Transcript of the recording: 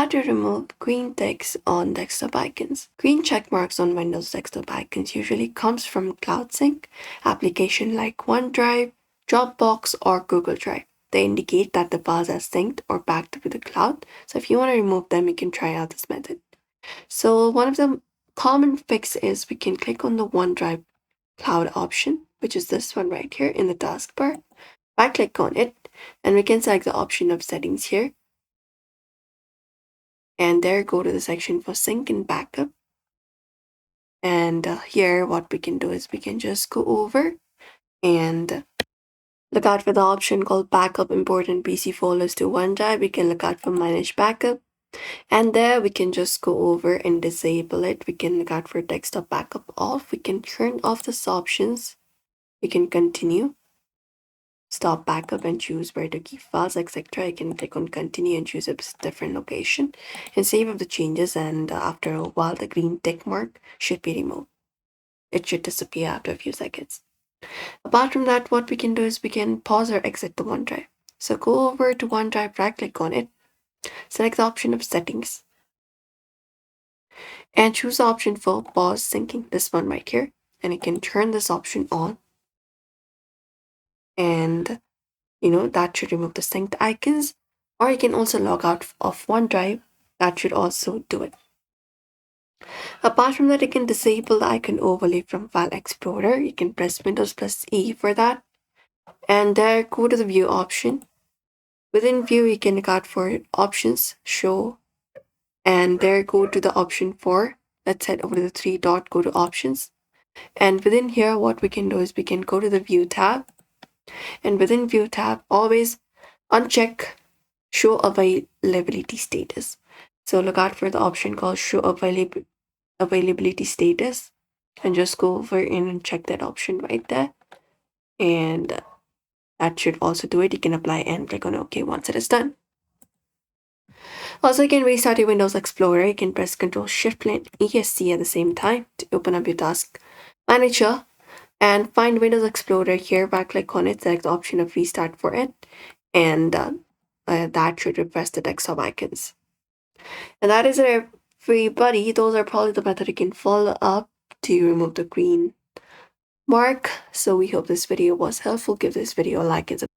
How to remove green ticks on desktop icons. Green check marks on Windows desktop icons usually comes from Cloud Sync application like OneDrive, Dropbox, or Google Drive. They indicate that the files are synced or backed to the cloud. So if you want to remove them, you can try out this method. So one of the common fix is we can click on the OneDrive cloud option, which is this one right here in the taskbar. I click on it and we can select the option of settings here. And there, go to the section for sync and backup. And here, what we can do is we can just go over and look out for the option called backup important PC folders to OneDrive. We can look out for manage backup. And there we can just go over and disable it. We can look out for desktop backup off. We can turn off these options. We can continue. Stop backup and choose where to keep files, etc. You can click on continue and choose a different location and save up the changes, and after a while the green tick mark should be removed. It should disappear after a few seconds. Apart from that, what we can do is we can pause or exit the OneDrive. So go over to OneDrive, right click on it, select the option of settings, and choose the option for pause syncing, this one right here, and you can turn this option on, and that should remove the synced icons. Or you can also log out of OneDrive. That should also do it. Apart from that, you can disable the icon overlay from File Explorer. You can press Windows plus E for that. And there, go to the View option. Within View, you can look out for Options, Show. And there, go to the option for, let's head over to the three dot, go to Options. And within here, what we can do is we can go to the View tab. And within View tab, always uncheck Show Availability Status. So look out for the option called Show Availability Status and just go over in and check that option right there. And that should also do it. You can apply and click on OK once it is done. Also, you can restart your Windows Explorer. You can press Ctrl Shift and ESC at the same time to open up your task manager and find Windows Explorer here. Right click on it, select the option of restart for it, and that should refresh the desktop icons. And that is it, everybody. Those are probably the method you can follow up to remove the green mark. So we hope this video was helpful. Give this video a like and subscribe.